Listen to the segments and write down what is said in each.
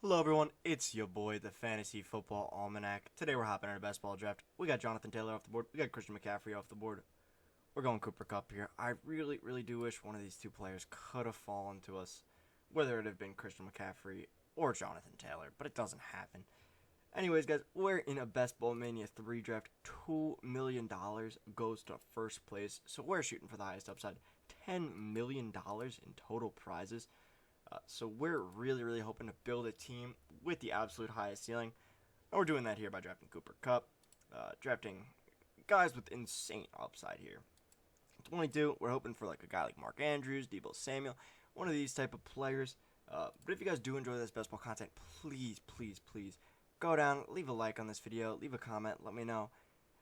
Hello everyone, it's your boy, the Fantasy Football Almanac. Today we're hopping on a best ball draft. We got Jonathan Taylor off the board, we got Christian McCaffrey off the board. We're going Cooper Kupp here. I really do wish one of these two players could have fallen to us, whether it have been Christian McCaffrey or Jonathan Taylor, but it doesn't happen. Anyways, guys, we're in a Best Ball Mania 3 draft. $2 million goes to first place, so we're shooting for the highest upside. $10 million in total prizes. So we're really hoping to build a team with the absolute highest ceiling. And we're doing that here by drafting Cooper Kupp, drafting guys with insane upside here. 22, we're hoping for like a guy like Mark Andrews, Deborah, Samuel, one of these type of players. But if you guys do enjoy this best ball content, please go down, leave a like on this video, leave a comment, let me know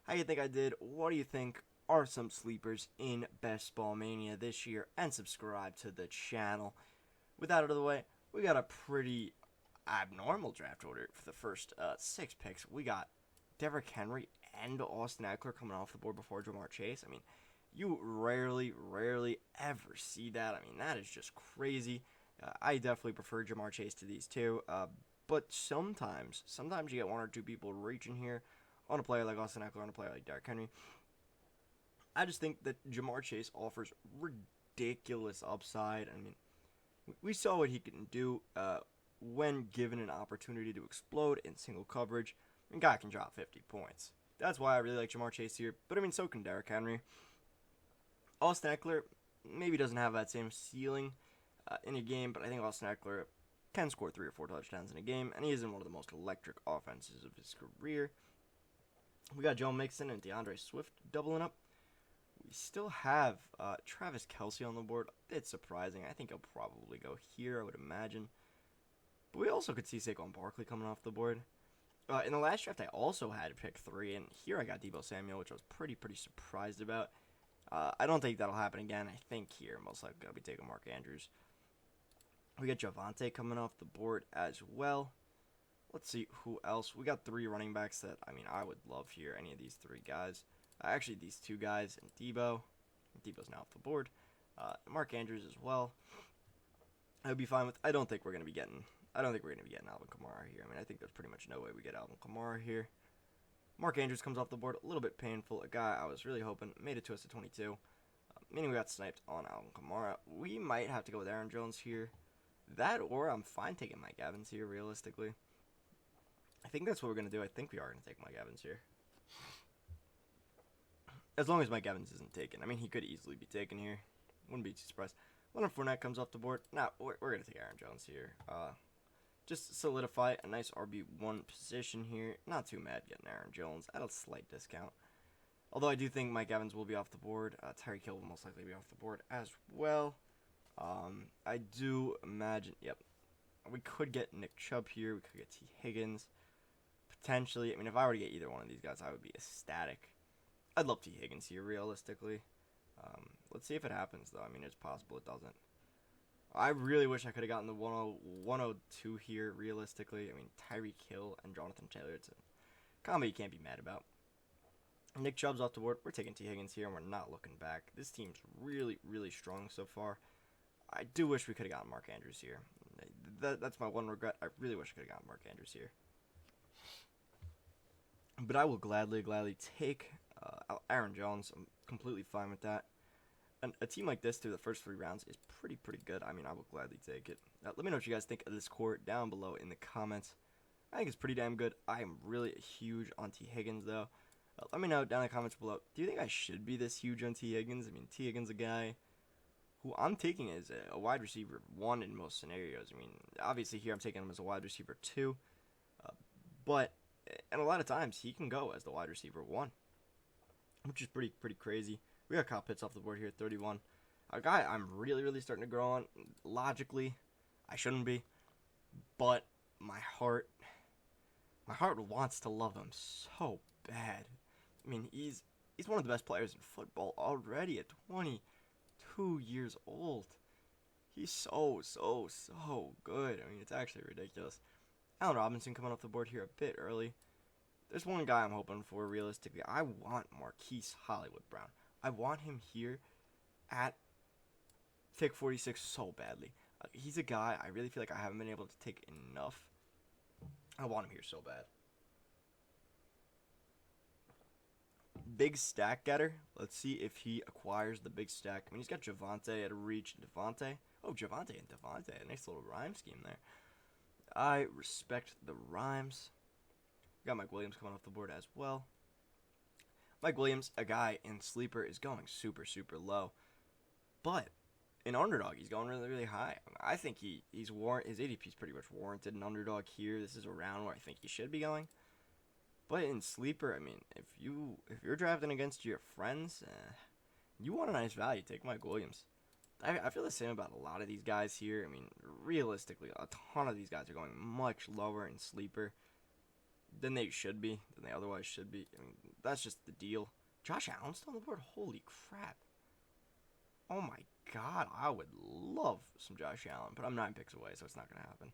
how you think I did. What do you think are some sleepers in Best Ball Mania this year? And subscribe to the channel. With that out of the way, we got a pretty abnormal draft order for the first 6 picks. We got Derrick Henry and Austin Eckler coming off the board before Ja'Marr Chase. I mean, you rarely ever see that. I mean, that is just crazy. I definitely prefer Ja'Marr Chase to these two. But sometimes you get one or two people reaching here on a player like Austin Eckler, on a player like Derrick Henry. I just think that Ja'Marr Chase offers ridiculous upside. I mean, we saw what he can do when given an opportunity to explode in single coverage. And guy can drop 50 points. That's why I really like Ja'Marr Chase here. But I mean, so can Derrick Henry. Austin Eckler maybe doesn't have that same ceiling in a game, but I think Austin Eckler can score 3 or 4 touchdowns in a game, and he is in one of the most electric offenses of his career. We got Joe Mixon and DeAndre Swift doubling up. We still have Travis Kelce on the board. It's surprising. I think he'll probably go here, I would imagine. But we also could see Saquon Barkley coming off the board. In the last draft, I also had pick 3, and here I got Deborah Samuel, which I was pretty surprised about. I don't think that'll happen again. I think here, most likely, I'll be taking Mark Andrews. We got Javonte coming off the board as well. Let's see who else. We got 3 running backs that, I mean, I would love here, any of these 3 guys. Actually, these 2 guys and Deebo. Deebo's now off the board. Mark Andrews as well. I would be fine with. I don't think we're gonna be getting Alvin Kamara here. I mean, I think there's pretty much no way we get Alvin Kamara here. Mark Andrews comes off the board, a little bit painful. A guy I was really hoping made it to us at 22. Meaning we got sniped on Alvin Kamara. We might have to go with Aaron Jones here. That, or I'm fine taking Mike Evans here. Realistically, I think that's what we're gonna do. I think we are gonna take Mike Evans here. As long as Mike Evans isn't taken. I mean, he could easily be taken here. Wouldn't be too surprised. Leonard Fournette comes off the board. Nah, we're going to take Aaron Jones here. Just solidify a nice RB1 position here. Not too mad getting Aaron Jones at a slight discount. Although I do think Mike Evans will be off the board. Tyreek Hill will most likely be off the board as well. I do imagine, yep. We could get Nick Chubb here. We could get T. Higgins. Potentially. I mean, if I were to get either one of these guys, I would be ecstatic. I'd love T. Higgins here, realistically. Let's see if it happens, though. I mean, it's possible it doesn't. I really wish I could have gotten the 102 here, realistically. I mean, Tyreek Hill and Jonathan Taylor, it's a combo you can't be mad about. Nick Chubb's off the board. We're taking T. Higgins here, and we're not looking back. This team's really strong so far. I do wish we could have gotten Mark Andrews here. That's my one regret. I really wish I could have gotten Mark Andrews here. But I will gladly take Aaron Jones. I'm completely fine with that. And a team like this through the first 3 rounds is pretty good. I mean, I will gladly take it. Let me know what you guys think of this core down below in the comments. I think it's pretty damn good. I am really huge on T. Higgins, though. Let me know down in the comments below. Do you think I should be this huge on T. Higgins? I mean, T. Higgins a guy who I'm taking as a wide receiver 1 in most scenarios. I mean, obviously here I'm taking him as a wide receiver 2. But and a lot of times he can go as the wide receiver 1, which is pretty crazy. We got Kyle Pitts off the board here at 31. A guy I'm really starting to grow on. Logically, I shouldn't be, but my heart wants to love him so bad. I mean, he's one of the best players in football already at 22 years old. He's so good. I mean, it's actually ridiculous. Allen Robinson coming off the board here a bit early. There's one guy I'm hoping for, realistically. I want Marquise Hollywood Brown. I want him here at pick 46 so badly. He's a guy I really feel like I haven't been able to take enough I want him here so bad. Big stack getter. Let's see if he acquires the big stack. I mean, he's got Javante at a reach. Devontae. Oh, Javante and Devontae. A nice little rhyme scheme there. I respect the rhymes. Got Mike Williams coming off the board as well. Mike Williams, a guy in sleeper, is going super, super low. But in underdog, he's going really, really high. I think he's his ADP is pretty much warranted in underdog here. This is a round where I think he should be going. But in sleeper, I mean, if you're drafting against your friends, you want a nice value. Take Mike Williams. I feel the same about a lot of these guys here. I mean, realistically, a ton of these guys are going much lower in sleeper than they should be, than they otherwise should be. I mean, that's just the deal. Josh Allen's still on the board? Holy crap. Oh my god, I would love some Josh Allen, but I'm 9 picks away, so it's not going to happen.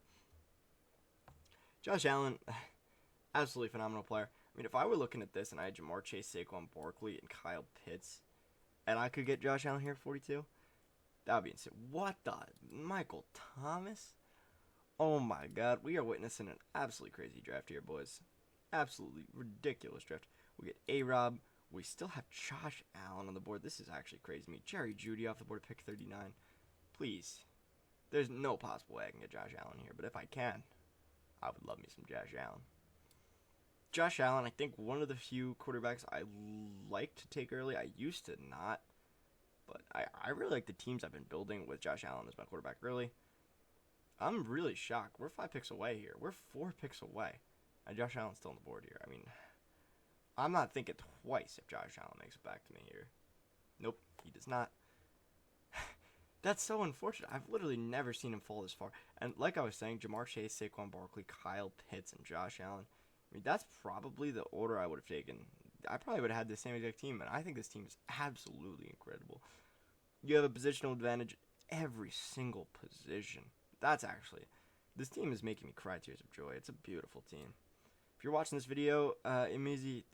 Josh Allen, absolutely phenomenal player. I mean, if I were looking at this and I had Jamar Chase, Saquon Barkley, and Kyle Pitts, and I could get Josh Allen here at 42, that would be insane. What the? Michael Thomas? Oh my god, we are witnessing an absolutely crazy draft here, boys. Absolutely ridiculous draft. We get A-Rob. We still have Josh Allen on the board. This is actually crazy to me. Jerry Jeudy off the board at pick 39. Please. There's no possible way I can get Josh Allen here, but if I can, I would love me some Josh Allen. Josh Allen, I think one of the few quarterbacks I like to take early. I used to not, but I really like the teams I've been building with Josh Allen as my quarterback early. I'm really shocked. We're 5 picks away here. We're 4 picks away. And Josh Allen's still on the board here. I mean, I'm not thinking twice if Josh Allen makes it back to me here. Nope, he does not. That's so unfortunate. I've literally never seen him fall this far. And like I was saying, Jamar Chase, Saquon Barkley, Kyle Pitts, and Josh Allen. I mean, that's probably the order I would have taken. I probably would have had the same exact team, and I think this team is absolutely incredible. You have a positional advantage at every single position. This team is making me cry tears of joy. It's a beautiful team. If you're watching this video, Mckenzie,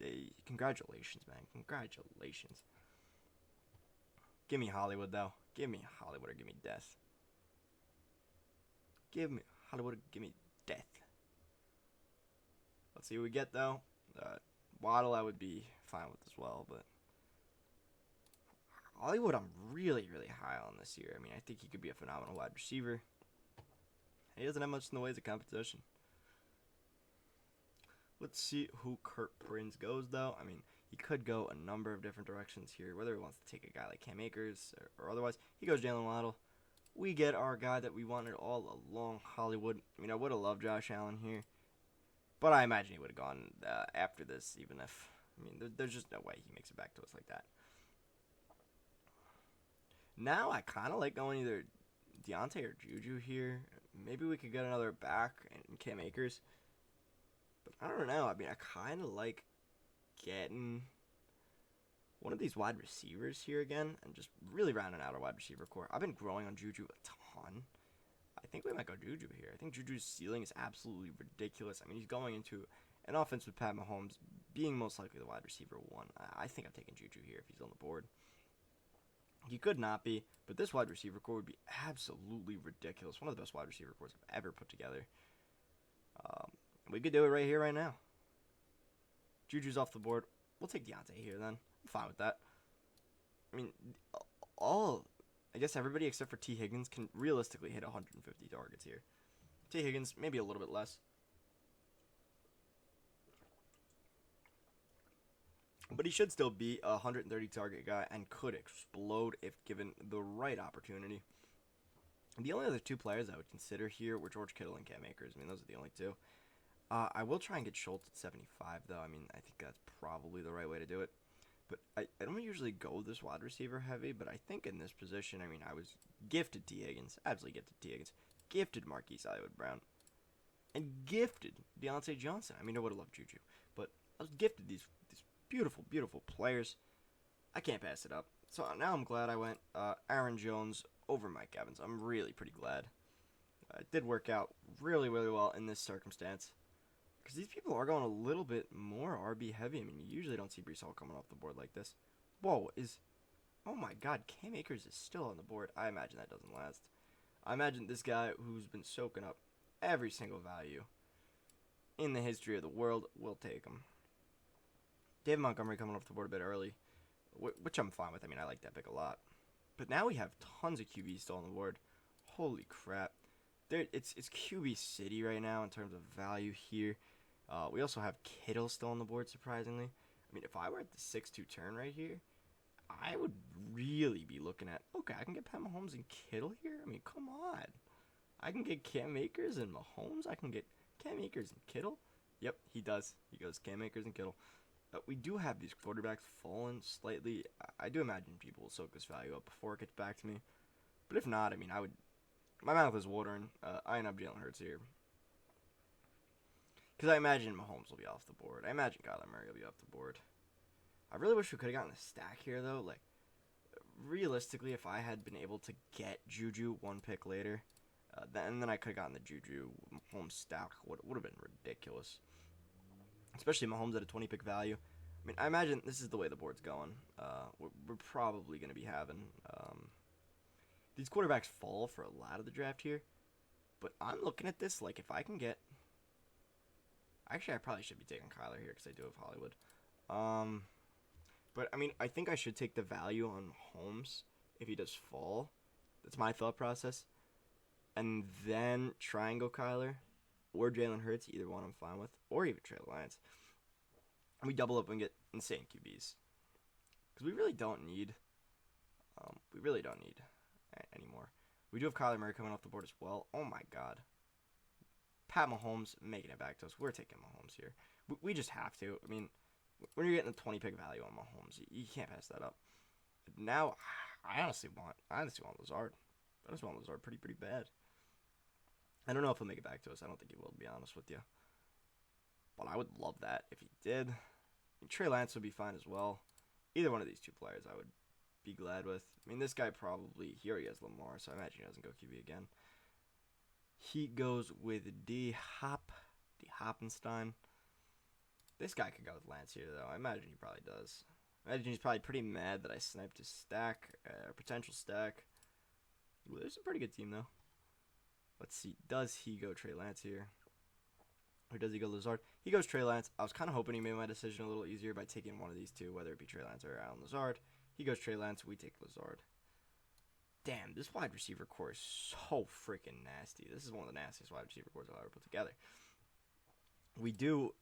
congratulations, man. Congratulations. Give me Hollywood, though. Give me Hollywood or give me death. Give me Hollywood or give me death. Let's see what we get, though. Waddle, I would be fine with as well, but Hollywood, I'm really, really high on this year. I mean, I think he could be a phenomenal wide receiver. He doesn't have much in the ways of competition. Let's see who Kurt Prince goes, though. I mean, he could go a number of different directions here, whether he wants to take a guy like Cam Akers or otherwise. He goes Jalen Waddle. We get our guy that we wanted all along, Hollywood. I mean, I would have loved Josh Allen here, but I imagine he would have gone after this, even if, I mean, there's just no way he makes it back to us like that. Now I kind of like going either Deontay or Juju here. Maybe we could get another back in Cam Akers. But I don't know. I mean, I kind of like getting one of these wide receivers here again and just really rounding out our wide receiver core. I've been growing on Juju a ton. I think we might go Juju here. I think Juju's ceiling is absolutely ridiculous. I mean, he's going into an offense with Pat Mahomes being most likely the wide receiver 1. I think I'm taking Juju here if he's on the board. He could not be, but this wide receiver core would be absolutely ridiculous. One of the best wide receiver cores I've ever put together. We could do it right here, right now. Juju's off the board. We'll take Deontay here, then. I'm fine with that. I mean, I guess everybody except for T. Higgins can realistically hit 150 targets here. T. Higgins, maybe a little bit less. But he should still be a 130 target guy and could explode if given the right opportunity. The only other 2 players I would consider here were George Kittle and Cam Akers. I mean, those are the only 2. I will try and get Schultz at 75, though. I mean, I think that's probably the right way to do it. But I don't usually go this wide receiver heavy, but I think in this position, I mean, I was gifted T. Higgins. Absolutely gifted T. Higgins. Gifted Marquise Hollywood-Brown. And gifted Deontay Johnson. I mean, I would have loved Juju. But I was gifted these beautiful, beautiful players. I can't pass it up. So now I'm glad I went Aaron Jones over Mike Evans. I'm really pretty glad. It did work out really, really well in this circumstance. Because these people are going a little bit more RB heavy. I mean, you usually don't see Breece Hall coming off the board like this. Whoa, oh my god, Cam Akers is still on the board. I imagine that doesn't last. I imagine this guy who's been soaking up every single value in the history of the world. We'll take him. David Montgomery coming off the board a bit early, which I'm fine with. I mean, I like that pick a lot. But now we have tons of QBs still on the board. Holy crap. It's QB City right now in terms of value here. We also have Kittle still on the board, surprisingly. I mean, if I were at the 6-2 turn right here, I would really be looking at, okay, I can get Pat Mahomes and Kittle here? I mean, come on. I can get Cam Akers and Mahomes. I can get Cam Akers and Kittle. Yep, he does. He goes Cam Akers and Kittle. We do have these quarterbacks falling slightly. I do imagine people will soak this value up before it gets back to me. But if not, I mean, my mouth is watering. I end up Jalen Hurts here. Because I imagine Mahomes will be off the board. I imagine Kyler Murray will be off the board. I really wish we could have gotten a stack here, though. Like, realistically, if I had been able to get Juju one pick later, then I could have gotten the Juju Mahomes stack. Would have been ridiculous. Especially Mahomes at a 20-pick value. I mean, I imagine this is the way the board's going. We're probably going to be having these quarterbacks fall for a lot of the draft here. But I'm looking at this like if I can get... Actually, I probably should be taking Kyler here because I do have Hollywood. But, I mean, I think I should take the value on Holmes if he does fall. That's my thought process. And then try and go Kyler or Jalen Hurts. Either one I'm fine with. Or even Trey Lance. And we double up and get insane QBs. Because we really don't need... anymore. We do have Kyler Murray coming off the board as well. Oh, my God. Pat Mahomes making it back to us. We're taking Mahomes here. We just have to. I mean, when you're getting a 20-pick value on Mahomes, you can't pass that up. Now, I honestly want Lazard. I just want Lazard pretty bad. I don't know if he'll make it back to us. I don't think he will, to be honest with you. But I would love that if he did. I mean, Trey Lance would be fine as well. Either one of these two players I would be glad with. I mean, this guy probably, he already has Lamar, so I imagine he doesn't go QB again. He goes with D Hoppenstein. This guy could go with Lance here, though. I imagine he probably does. I imagine he's probably pretty mad that I sniped his stack, potential stack. Ooh, there's a pretty good team, though. Let's see. Does he go Trey Lance here? Or does he go Lazard? He goes Trey Lance. I was kind of hoping he made my decision a little easier by taking one of these two, whether it be Trey Lance or Allen Lazard. He goes Trey Lance. We take Lazard. Damn, this wide receiver core is so freaking nasty. This is one of the nastiest wide receiver cores I've ever put together. We do,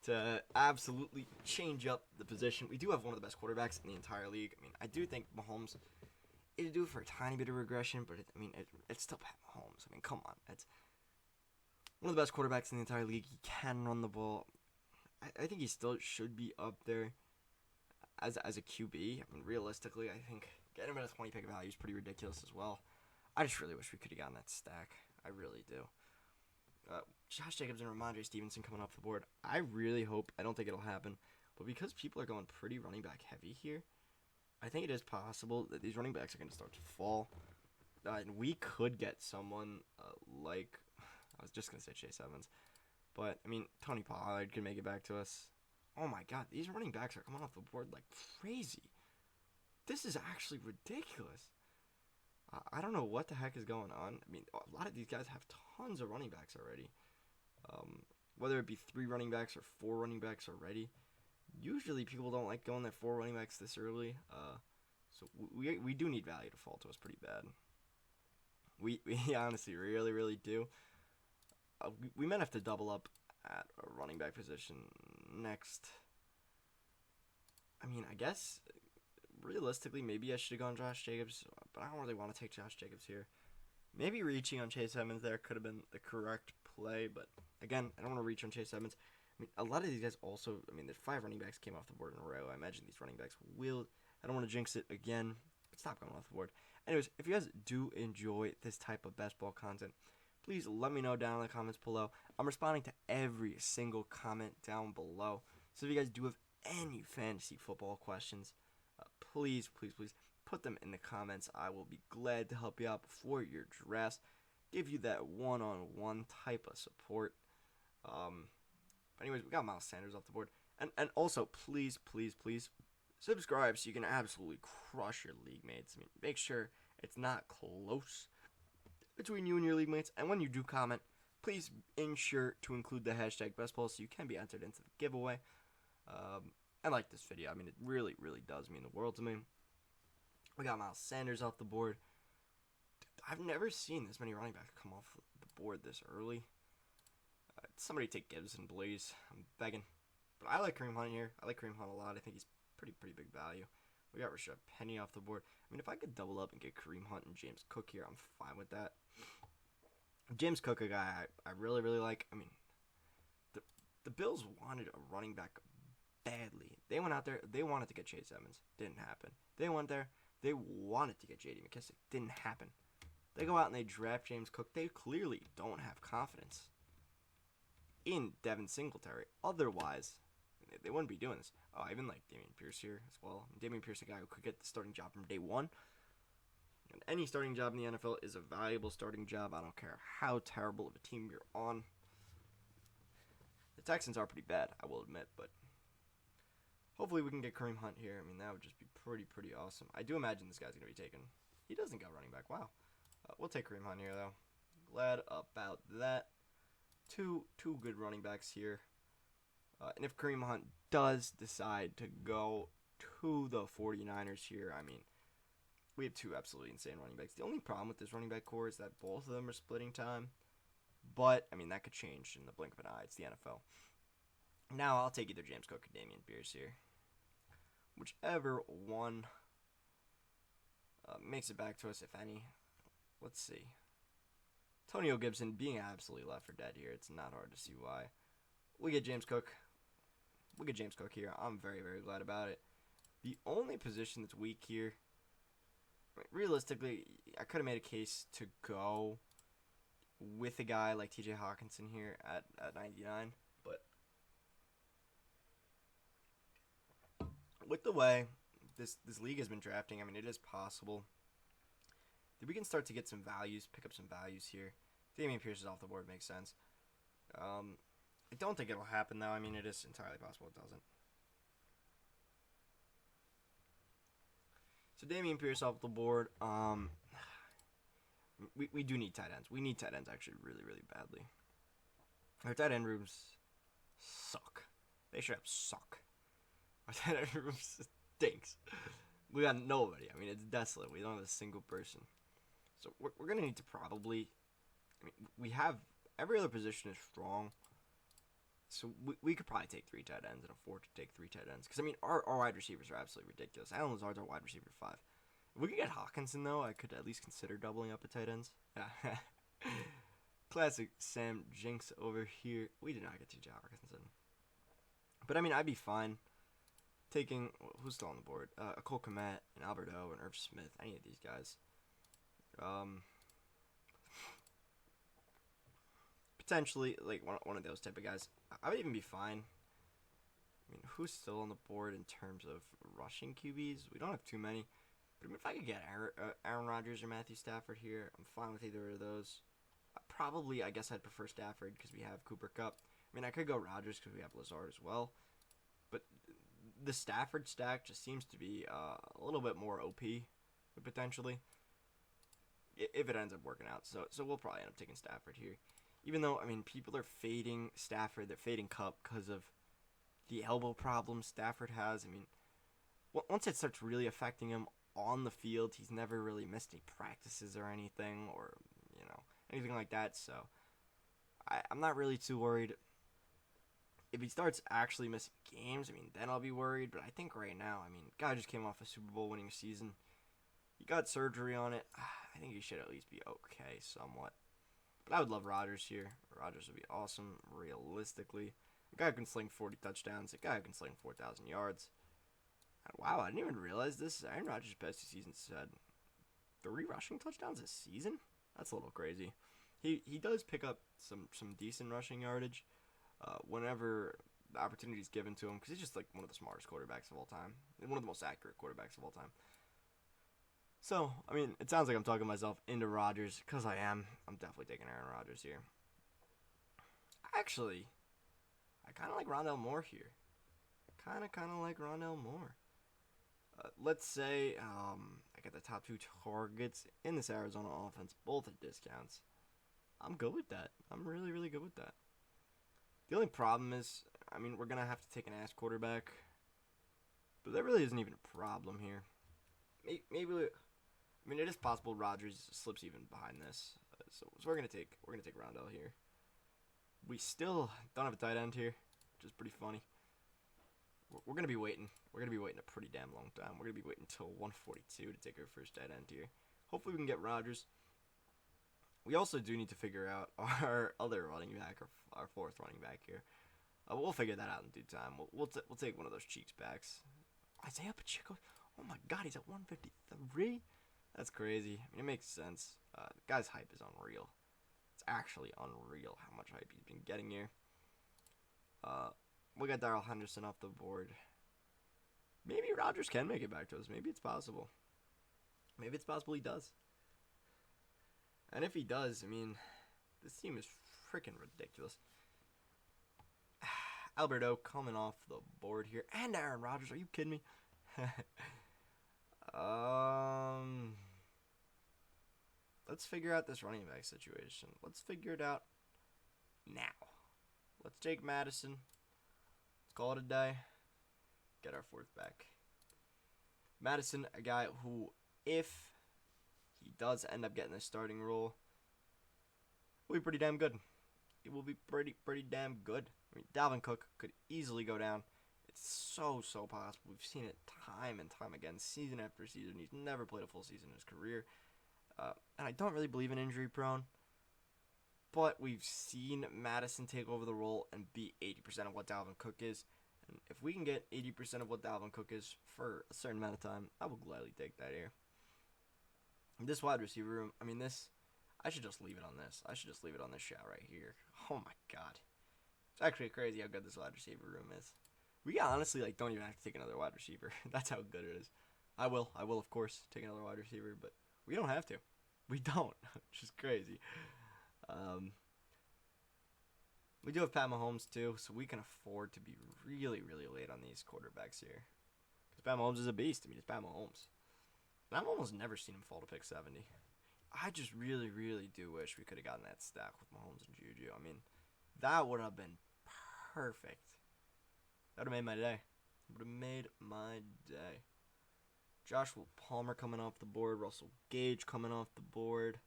to absolutely change up the position, we do have one of the best quarterbacks in the entire league. I mean, I do think Mahomes, it'll do it for a tiny bit of regression, but it's still Pat Mahomes. I mean, come on. It's one of the best quarterbacks in the entire league. He can run the ball. I think he still should be up there as a QB. I mean, realistically, I think getting him at a 20-pick value is pretty ridiculous as well. I just really wish we could have gotten that stack. I really do. Josh Jacobs and Ramondre Stevenson coming off the board. I really hope, I don't think it'll happen, but because people are going pretty running back heavy here, I think it is possible that these running backs are going to start to fall. And we could get someone like, I was just going to say Chase Evans, but, I mean, Tony Pollard can make it back to us. Oh my God, these running backs are coming off the board like crazy. This is actually ridiculous. I don't know what the heck is going on. I mean, a lot of these guys have tons of running backs already. Whether it be 3 running backs or 4 running backs already. Usually people don't like going at 4 running backs this early. So we do need value to fall to us pretty bad. We honestly really do. We might have to double up at a running back position next. I mean, I guess realistically, maybe I should have gone Josh Jacobs, but I don't really want to take Josh Jacobs here. Maybe reaching on Chase Evans there could have been the correct play, but again, I don't want to reach on Chase Evans. I mean, a lot of these guys also, I mean, there's 5 running backs came off the board in a row. I imagine these running backs will, I don't want to jinx it again, but stop going off the board. Anyways, if you guys do enjoy this type of best ball content, please let me know down in the comments below. I'm responding to every single comment down below. So if you guys do have any fantasy football questions, please put them in the comments. I will be glad to help you out before your drafts. Give you that one-on-one type of support. But anyways, we got Miles Sanders off the board. And also, please subscribe so you can absolutely crush your league mates. I mean, make sure it's not close between you and your league mates. And when you do comment, please ensure to include the hashtag bestball so you can be entered into the giveaway. I like this video. I mean, it really, really does mean the world to me. We got Miles Sanders off the board. I've never seen this many running backs come off the board this early. Somebody take Gibson, please. I'm begging. But I like Kareem Hunt here. I like Kareem Hunt a lot. I think he's pretty big value. We got Rashad Penny off the board. I mean, if I could double up and get Kareem Hunt and James Cook here, I'm fine with that. James Cook, a guy I really, really like. I mean, the Bills wanted a running back badly. They went out there. They wanted to get Chase Edmonds. Didn't happen. They went there. They wanted to get J.D. McKenzie. Didn't happen. They go out and they draft James Cook. They clearly don't have confidence in Devin Singletary. Otherwise, they wouldn't be doing this. Oh, I even like Dameon Pierce here as well. Dameon Pierce, a guy who could get the starting job from day one. And any starting job in the NFL is a valuable starting job. I don't care how terrible of a team you're on. The Texans are pretty bad, I will admit, but hopefully we can get Kareem Hunt here. I mean, that would just be pretty awesome. I do imagine this guy's going to be taken. He doesn't go running back. Wow. We'll take Kareem Hunt here, though. Glad about that. Two good running backs here. And if Kareem Hunt does decide to go to the 49ers here, I mean, we have two absolutely insane running backs. The only problem with this running back core is that both of them are splitting time. But, I mean, that could change in the blink of an eye. It's the NFL. Now, I'll take either James Cook or Dameon Pierce here. Whichever one makes it back to us, if any. Let's see. Antonio Gibson being absolutely left for dead here. It's not hard to see why. We get James Cook. We get James Cook here. I'm very glad about it. The only position that's weak here, realistically, I could have made a case to go with a guy like TJ Hawkinson here at 99, but with the way this league has been drafting, I mean, it is possible that we can start to get some values, pick up some values here. Dameon Pierce is off the board, makes sense. I don't think it'll happen, though. I mean, it is entirely possible it doesn't. So Dameon Pierce off the board. We do need tight ends. We need tight ends actually really badly. Our tight end rooms suck. They straight up suck. Our tight end room stinks. We got nobody. I mean, it's desolate. We don't have a single person. So we're going to need to probably... I mean, we have... Every other position is strong. So we could probably take 3 tight ends and afford to take 3 tight ends. Because, I mean, our wide receivers are absolutely ridiculous. Alan Lazard's our wide receiver 5. If we could get Hawkinson, though, I could at least consider doubling up at tight ends. Classic Sam Jinx over here. We did not get TJ Hawkinson. But, I mean, I'd be fine taking... Who's still on the board? Cole Kmet and Alberto and Irv Smith. Any of these guys. Potentially, like, one of those type of guys. I would even be fine. I mean, who's still on the board in terms of rushing QBs? We don't have too many. But I mean, if I could get Aaron Rodgers or Matthew Stafford here, I'm fine with either of those. Probably, I guess I'd prefer Stafford because we have Cooper Kupp. I mean, I could go Rodgers because we have Lazard as well. But the Stafford stack just seems to be a little bit more OP, potentially, if it ends up working out. So we'll probably end up taking Stafford here. Even though, I mean, people are fading Stafford, they're fading Kupp because of the elbow problems Stafford has. I mean, once it starts really affecting him on the field, he's never really missed any practices or anything, or, you know, anything like that. So I'm not really too worried. If he starts actually missing games, I mean, then I'll be worried. But I think right now, I mean, guy just came off a Super Bowl winning season. He got surgery on it. I think he should at least be okay somewhat. But I would love Rodgers here. Rodgers would be awesome, realistically. A guy who can sling 40 touchdowns. A guy who can sling 4,000 yards. And wow, I didn't even realize this. Aaron Rodgers' best 2 seasons had 3 rushing touchdowns a season? That's a little crazy. He does pick up some decent rushing yardage whenever the opportunity is given to him, because he's just like one of the smartest quarterbacks of all time. And one of the most accurate quarterbacks of all time. So, I mean, it sounds like I'm talking myself into Rodgers, because I am. I'm definitely taking Aaron Rodgers here. Actually, I kind of like Rondale Moore here. Kind of like Rondale Moore. Let's say I get the top 2 targets in this Arizona offense, both at discounts. I'm good with that. I'm really, really good with that. The only problem is, I mean, we're going to have to take an ass quarterback. But that really isn't even a problem here. Maybe I mean, it is possible Rodgers slips even behind this. So we're gonna take Rondell here. We still don't have a tight end here, which is pretty funny. We're gonna be waiting. We're gonna be waiting a pretty damn long time. We're gonna be waiting until 142 to take our first tight end here. Hopefully we can get Rodgers. We also do need to figure out our other running back, our fourth running back here. We'll figure that out in due time. We'll take one of those cheeks backs. Isaiah Pacheco. Oh my God, he's at 153. That's crazy. I mean, it makes sense. The guy's hype is unreal. It's actually unreal how much hype he's been getting here. We got Darrell Henderson off the board. Maybe Rodgers can make it back to us. Maybe it's possible. Maybe it's possible he does. And if he does, I mean, this team is freaking ridiculous. Alberto coming off the board here. And Aaron Rodgers. Are you kidding me? Let's figure out this running back situation. Let's figure it out now. Let's take Madison. Let's call it a day. Get our fourth back. Madison, a guy who, if he does end up getting a starting role, will be pretty damn good. It will be pretty damn good. I mean, Dalvin Cook could easily go down. It's so possible. We've seen it time and time again, season after season. He's never played a full season in his career. And I don't really believe in injury prone. But we've seen Madison take over the role and be 80% of what Dalvin Cook is. And if we can get 80% of what Dalvin Cook is for a certain amount of time, I will gladly take that here. This wide receiver room, I mean, I should just leave it on this. I should just leave it on this shot right here. Oh my God. It's actually crazy how good this wide receiver room is. We honestly don't even have to take another wide receiver. That's how good it is. I will of course take another wide receiver, but we don't have to. We don't, which is crazy. We do have Pat Mahomes too, so we can afford to be really late on these quarterbacks here. Because Pat Mahomes is a beast. I mean, it's Pat Mahomes. And I've almost never seen him fall to pick 70. I just really do wish we could have gotten that stack with Mahomes and Juju. I mean, that would have been perfect. That would have made my day. Joshua Palmer coming off the board. Russell Gage coming off the board.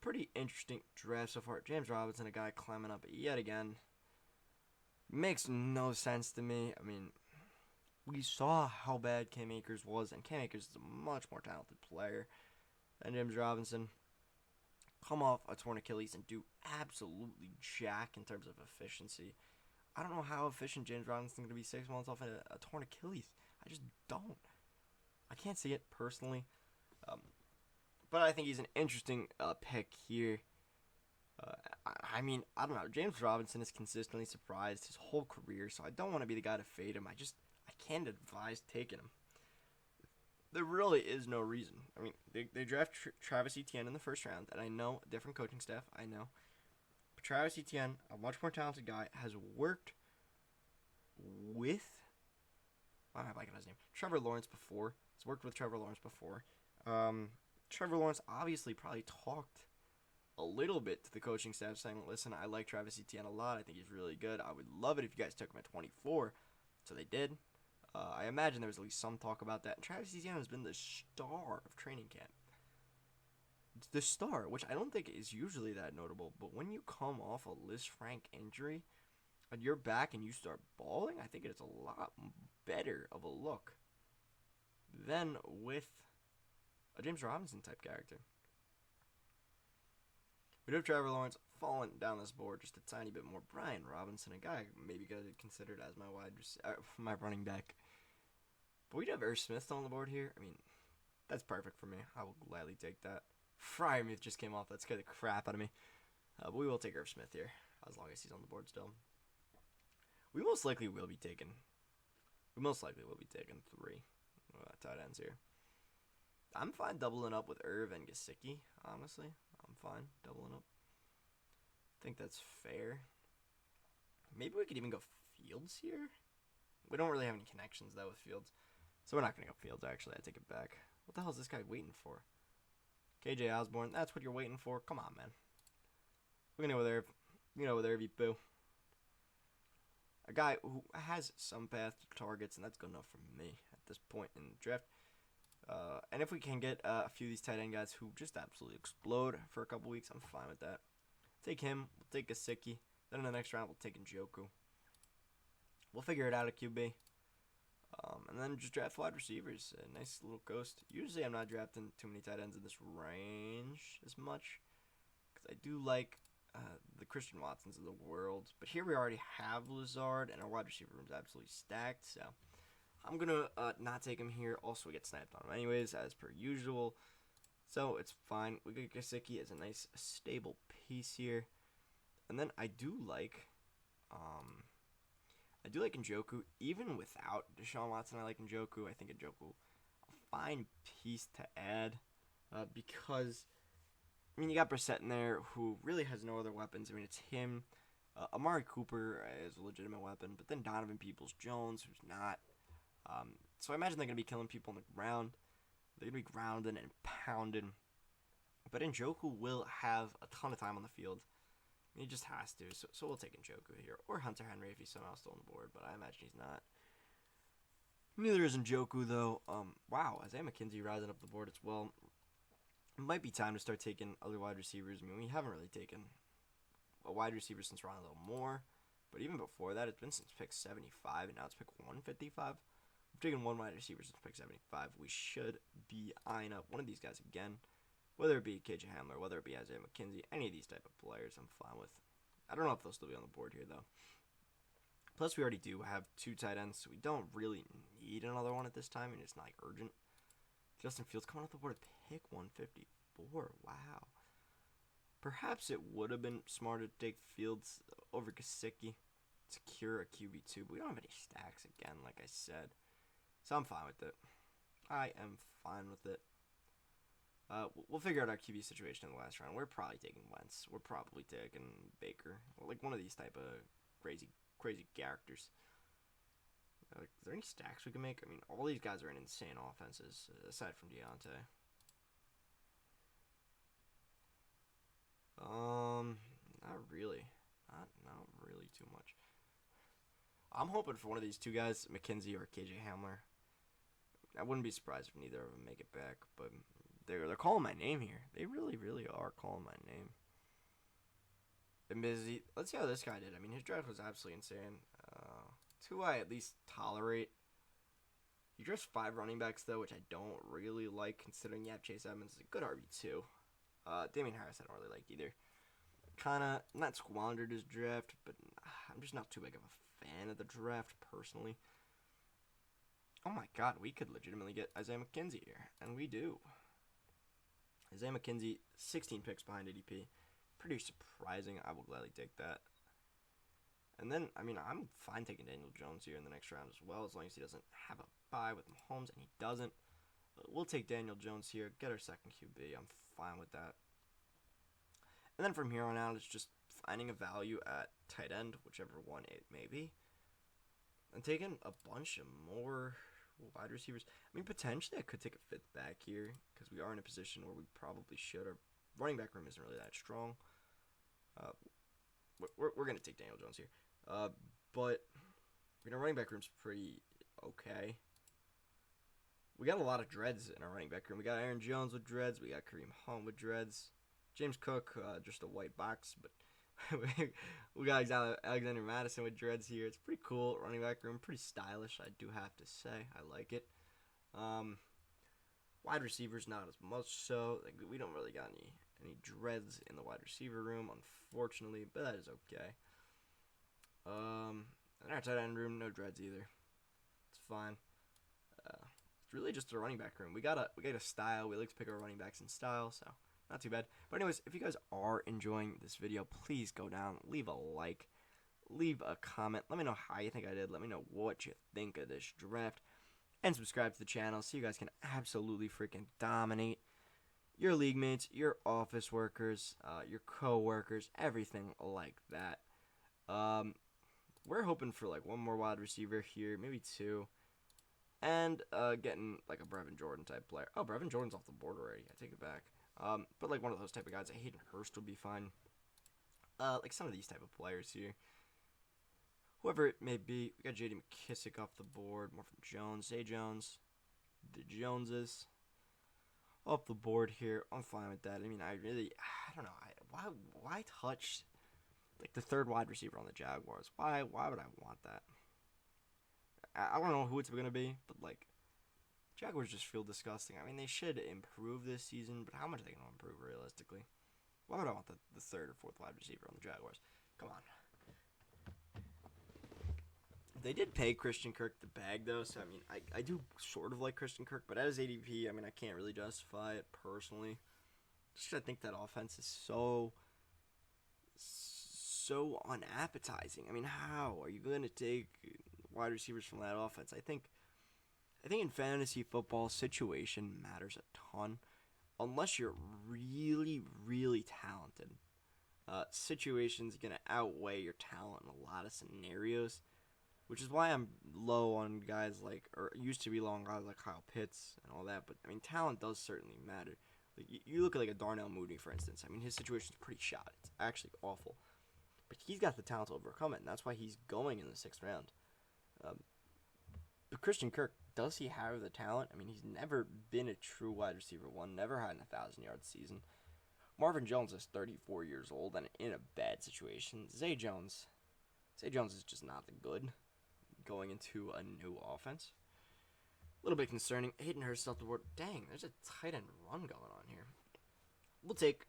Pretty interesting draft so far. James Robinson, a guy climbing up yet again. Makes no sense to me. I mean, we saw how bad Cam Akers was, and Cam Akers is a much more talented player than James Robinson. Come off a torn Achilles and do absolutely jack in terms of efficiency. I don't know how efficient James Robinson is going to be 6 months off a torn Achilles. I just don't. I can't see it personally. But I think he's an interesting pick here. I mean, I don't know. James Robinson has consistently surprised his whole career, so I don't want to be the guy to fade him. I can't advise taking him. There really is no reason. I mean, they draft Travis Etienne in the first round, and I know, a different coaching staff, I know. But Travis Etienne, a much more talented guy, has worked with, I'm not liking his name, Trevor Lawrence before. He's worked with Trevor Lawrence before. Trevor Lawrence obviously probably talked a little bit to the coaching staff saying, listen, I like Travis Etienne a lot. I think he's really good. I would love it if you guys took him at 24. So they did. I imagine there was at least some talk about that. And Travis Etienne has been the star of training camp. The star, which I don't think is usually that notable. But when you come off a Liz Frank injury and you're back and you start balling, I think it's a lot better of a look than with a James Robinson type character. We do have Trevor Lawrence falling down this board just a tiny bit more. Brian Robinson, a guy maybe considered as my running back. But we do have Irv Smith on the board here. I mean, that's perfect for me. I will gladly take that. Freiermuth just came off. That scared the crap out of me. But we will take Irv Smith here, as long as he's on the board still. We most likely will be taking 3 tight ends here. I'm fine doubling up with Irv and Gesicki, honestly. I'm fine doubling up. I think that's fair. Maybe we could even go Fields here. We don't really have any connections, though, with Fields. So we're not going to go Fields, actually. I take it back. What the hell is this guy waiting for? KJ Osborne, that's what you're waiting for? Come on, man. We're going to go over there if you boo. A guy who has some path to targets, and that's good enough for me at this point in the draft. And if we can get a few of these tight end guys who just absolutely explode for a couple weeks, I'm fine with that. Take him. We'll take Gesicki. Then in the next round, we'll take Njoku. We'll figure it out at QB. And then just draft wide receivers. A nice little coast. Usually I'm not drafting too many tight ends in this range as much, because I do like the Christian Watsons of the world. But here we already have Lazard, and our wide receiver room is absolutely stacked. So I'm going to not take him here. Also, we get sniped on him anyways, as per usual. So it's fine. We get Gesicki as a nice stable piece here. And then I do like Njoku. Even without Deshaun Watson, I like Njoku. I think Njoku a fine piece to add because, I mean, you got Brissett in there who really has no other weapons. I mean, it's him. Amari Cooper is a legitimate weapon, but then Donovan Peoples-Jones, who's not. So I imagine they're going to be killing people on the ground. They're going to be grounding and pounding. But Njoku will have a ton of time on the field. He just has to. So we'll take Njoku here. Or Hunter Henry if he's somehow still on the board. But I imagine he's not. Neither is Njoku, though. Wow, Isaiah Mckenzie rising up the board as well. It might be time to start taking other wide receivers. I mean, we haven't really taken a wide receiver since Ronald Moore. But even before that, it's been since pick 75. And now it's pick 155. We've taken one wide receiver since pick 75. We should be eyeing up one of these guys again. Whether it be KJ Hamler, whether it be Isaiah Mckenzie, any of these type of players, I'm fine with. I don't know if they'll still be on the board here, though. Plus, we already do have two tight ends, so we don't really need another one at this time, and it's not like urgent. Justin Fields coming off the board at pick 154. Wow. Perhaps it would have been smarter to take Fields over Gesicki, secure a QB2, but we don't have any stacks again, like I said. So I'm fine with it. I am fine with it. We'll figure out our QB situation in the last round. We're probably taking Wentz. We're probably taking Baker. Like one of these type of crazy characters. Is there any stacks we can make? I mean, all these guys are in insane offenses, aside from Deontay. Not really. Not really too much. I'm hoping for one of these two guys, Mckenzie or KJ Hamler. I wouldn't be surprised if neither of them make it back, but they're calling my name here. They really, really are calling my name. Been busy. Let's see how this guy did. I mean, his draft was absolutely insane. Two I at least tolerate. He drafts 5 running backs, though, which I don't really like, considering you have Chase Edmonds is a good RB2. Damian Harris I don't really like either. Kind of not squandered his draft, but I'm just not too big of a fan of the draft, personally. Oh my god, we could legitimately get Isaiah Mckenzie here, and we do. Isaiah Mckenzie, 16 picks behind ADP. Pretty surprising. I will gladly take that. And then, I mean, I'm fine taking Daniel Jones here in the next round as well, as long as he doesn't have a bye with Mahomes, and he doesn't. We'll take Daniel Jones here, get our second QB. I'm fine with that. And then from here on out, it's just finding a value at tight end, whichever one it may be. And taking a bunch of more wide receivers. I mean, potentially I could take a 5th back here because we are in a position where we probably should. Our running back room isn't really that strong. We're going to take Daniel Jones here. But our running back room's pretty okay. We got a lot of dreads in our running back room. We got Aaron Jones with dreads. We got Kareem Hunt with dreads. James Cook, just a white box. But we got Alexander Madison with dreads here. It's pretty cool. Running back room, pretty stylish, I do have to say. I like it. Wide receivers, not as much so. Like, we don't really got any dreads in the wide receiver room, unfortunately, but that is okay. In our tight end room, no dreads either. It's fine. It's really just a running back room. We got a style. We like to pick our running backs in style, so not too bad. But anyways, if you guys are enjoying this video, please go down, leave a like, leave a comment. Let me know how you think I did. Let me know what you think of this draft. And subscribe to the channel so you guys can absolutely freaking dominate your league mates, your office workers, your co-workers, everything like that. We're hoping for like one more wide receiver here, maybe 2. And getting like a Brevin Jordan type player. Oh, Brevin Jordan's off the board already. I take it back. But like one of those type of guys, Hayden Hurst would be fine. Like some of these type of players here. Whoever it may be, we got J.D. McKissick off the board. More from Jones, Zay Jones, the Joneses off the board here. I'm fine with that. I mean, I don't know. Why touch like the third wide receiver on the Jaguars? Why would I want that? I don't know who it's gonna be, but like Jaguars just feel disgusting. I mean, they should improve this season, but how much are they gonna improve realistically? Why would I want the third or fourth wide receiver on the Jaguars? Come on. They did pay Christian Kirk the bag, though, so, I mean, I do sort of like Christian Kirk, but as ADP, I mean, I can't really justify it personally. Just I think that offense is so unappetizing. I mean, how are you going to take wide receivers from that offense? I think in fantasy football, situation matters a ton. Unless you're really, really talented, situation's going to outweigh your talent in a lot of scenarios. Which is why I'm low on guys like, or used to be low on guys like Kyle Pitts and all that. But, I mean, talent does certainly matter. Like, you look at like a Darnell Mooney, for instance. I mean, his situation's pretty shot. It's actually awful. But he's got the talent to overcome it, and that's why he's going in the 6th round. But Christian Kirk, does he have the talent? I mean, he's never been a true wide receiver one, never had an 1,000-yard season. Marvin Jones is 34 years old and in a bad situation. Zay Jones is just not that good. Going into a new offense. A little bit concerning. Hayden Hurst off the board. Dang, there's a tight end run going on here. We'll take.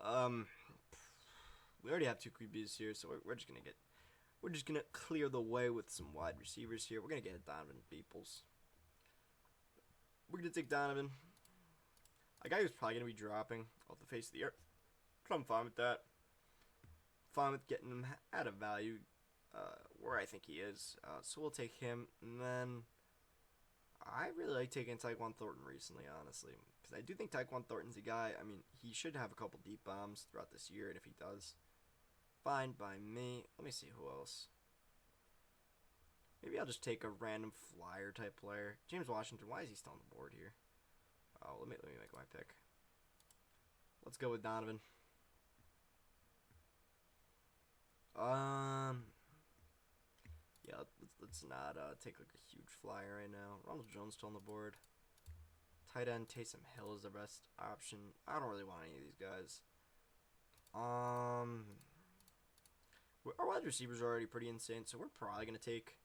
We already have 2 QBs here, so we're just gonna clear the way with some wide receivers here. We're gonna get Donovan Peoples. We're gonna take Donovan, a guy who's probably gonna be dropping off the face of the earth. But I'm fine with that. Fine with getting him at a value. Where I think he is. So we'll take him. And then I really like taking Taiwan Thornton recently, honestly. Because I do think Taiwan Thornton's a guy, I mean, he should have a couple deep bombs throughout this year. And if he does, fine by me. Let me see who else. Maybe I'll just take a random flyer type player. James Washington, why is he still on the board here? Oh, let me make my pick. Let's go with Donovan. Yeah, let's not take like a huge flyer right now. Ronald Jones still on the board. Tight end Taysom Hill is the best option. I don't really want any of these guys. Our wide receivers are already pretty insane, so we're probably gonna take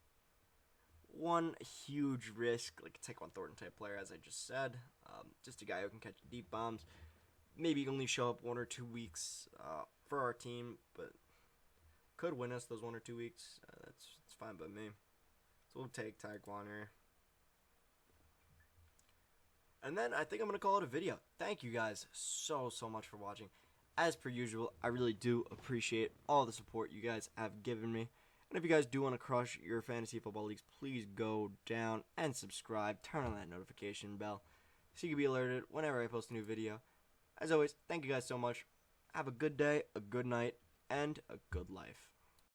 one huge risk, like a Taiwan Thornton type player, as I just said. Just a guy who can catch deep bombs. Maybe only show up 1 or 2 weeks for our team, but could win us those 1 or 2 weeks. That's fine by me. So we'll take Taekwon here. And then I think I'm going to call it a video. Thank you guys so much for watching. As per usual, I really do appreciate all the support you guys have given me. And if you guys do want to crush your fantasy football leagues, please go down and subscribe. Turn on that notification bell so you can be alerted whenever I post a new video. As always, thank you guys so much. Have a good day, a good night, and a good life.